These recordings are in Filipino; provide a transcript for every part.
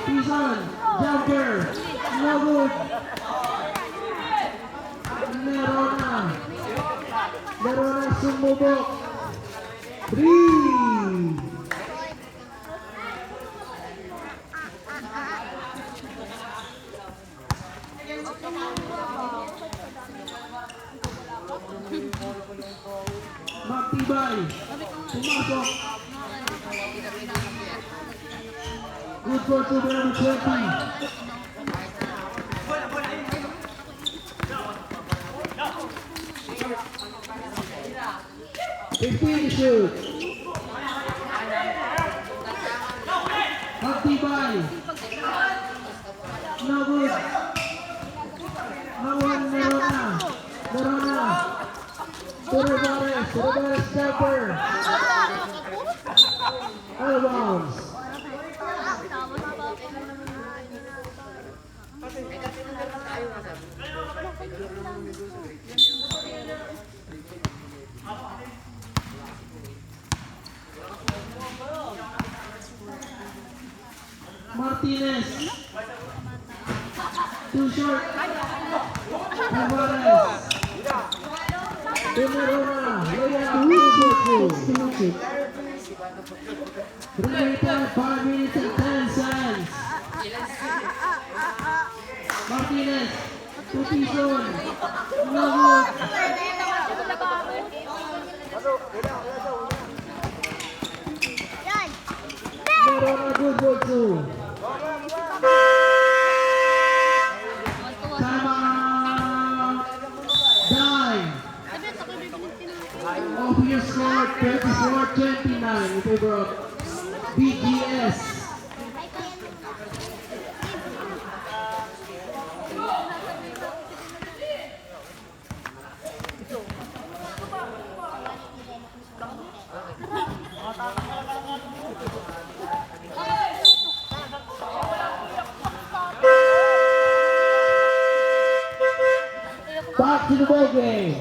Tison, jumper, no good. Nerona sumubok. 3. Magtibay. Pumasok. Good for 2 number 20. 15 to shoot. Magtibay. No good. No one, Nerona. Torres, jumper. Out of bounds. Martinez. Too short. Alvarez. Nerona. Related 5 minutes and 10 seconds. Martinez. To Tison. No good. Nerona good for 2. Timeout. Dime. Obvious score 24-29 in favor of BGS. Back to the ball game.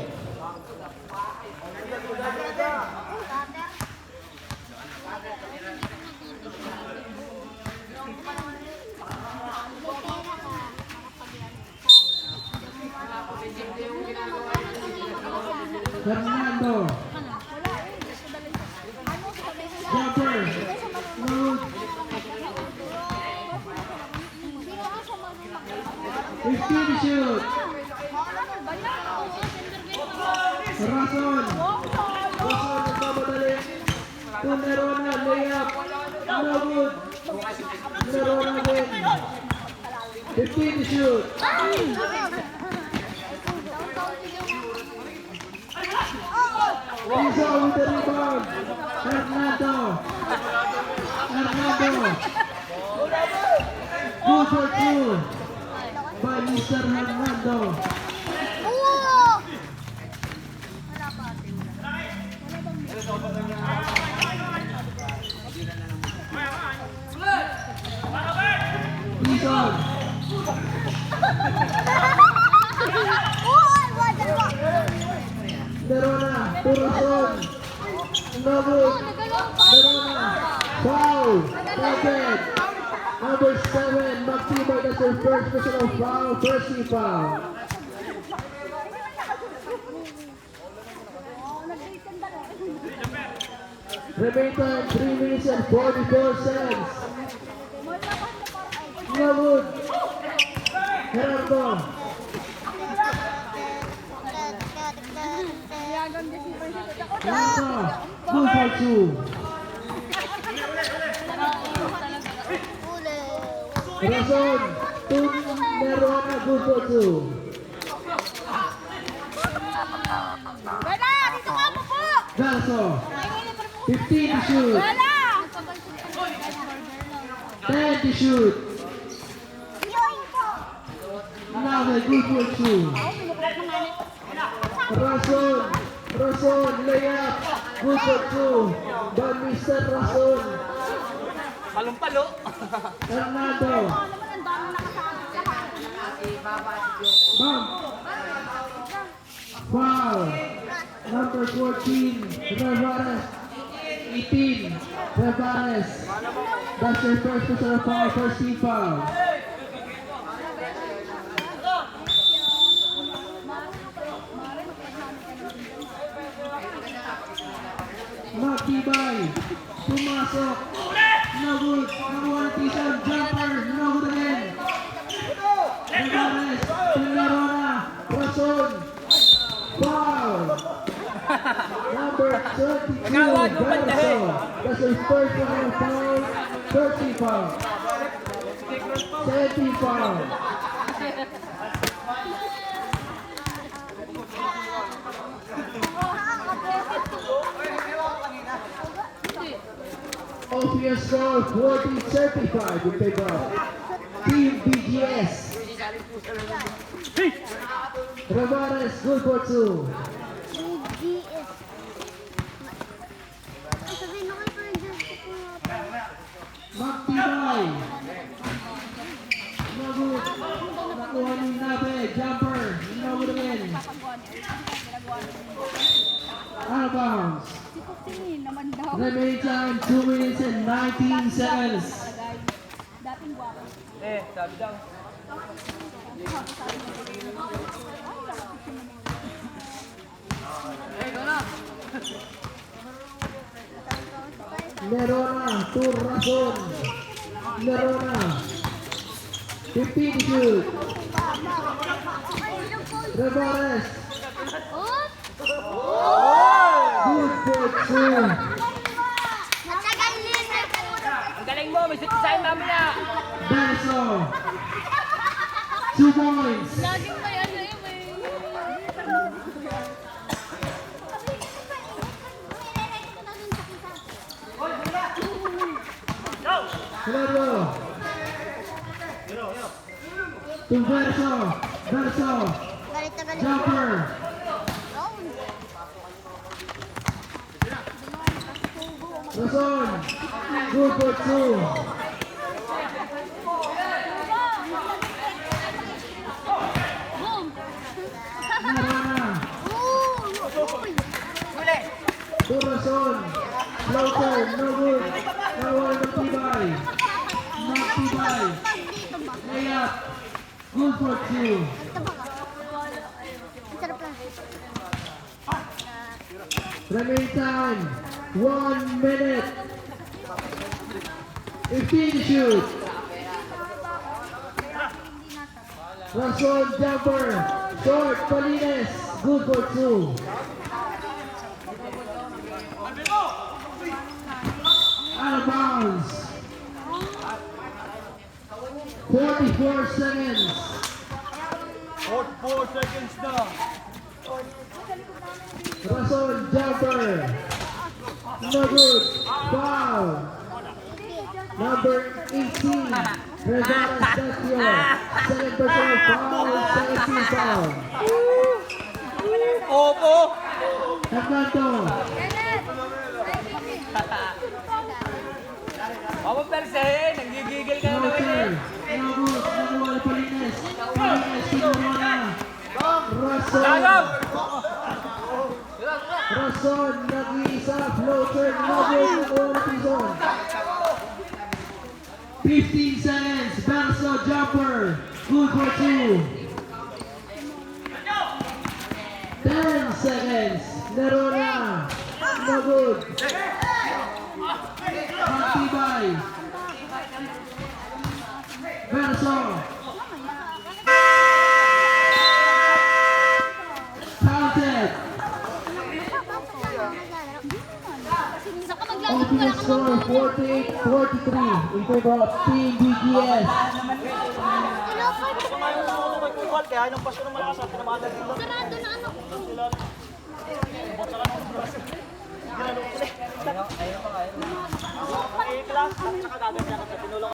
Fernando. Jumper. Good. 15 to shoot. Rason nagmamadali. To Nerona, layup. No good. Nerona again. 15 to shoot. Tison with the rebound. Hernando. Good for 2 by Mr. Hernando. Tison. Nerona, Rason. No good. Nerona. Foul. Target. Number 7, Magtibay, that's their first personal foul. First team foul. Remaining time 3 minutes and 44 seconds. No good. Gerardo. Good for 2. Rason, to Nerona, good for 2. Garso, 15 to shoot. 10 to shoot. Now good for 2. Rason, layup, good for 2 by Mr. Rason. Palumpalo. Hernando. Bump. Foul. Number 14, Alvarez. 18, Revares. That's your first personal foul, first team foul. Magtibay, pumasok, no good, nakuha ng Tison, jumper, no good again. Revares, pinlaro na, Rason, foul. Number 32, Verso. That's his first personal foul, 13 foul. 17 foul. OPS score 40-35 in favor of Team BGS. Revares, good for 2. Magtibay. Nagut. Nakuha ni Nabe. Jumper. Nagut again. Out of bounds. Remaining time 2 minutes and 19 seconds. Sabi daw. Lerona to Rason. Lerona. 15 to shoot. Revares. Good for 2. Ang galing mo, may sutisahin mamaya. Verso. 2 points. Laging may ano yun, may... Lero. To Verso. Verso. Jumper. Rason. Good for 2. Boom! Lerona. Huli. To Rason. Floater. No good. Nawal ng tibay. Magtibay. Layup. Good for 2. Remaining time 1 minute. 15 to shoot. Rason jumper. Short. Palines. Good for 2. Out of bounds. 44 seconds. 44 seconds na. Rason jumper. No good. Foul. Number 18. Revares Sergio. Second personal foul. Second team foul. Opo. Hernando. Mama Persehin, nanggigigil ka na naman Floater. eh. No good. Nakuha ni Palines. Palines. Tinurona. Rason. Tagaw! Rason. Nag-iisa. Floater. No good. Nakuha ni Tison. 15 seconds. Verso jumper. Good for 2. 10 seconds. Nerona. No good. Magtibay. Verso. Counted. Saka maglaro Ultimate score 48-43 in favor of Team BGS. Kaya nung paso naman ako sa pinamadan dito. Sarado na ano. Ayun pa kayo. Class, at saka gagawin niya kasi tinulong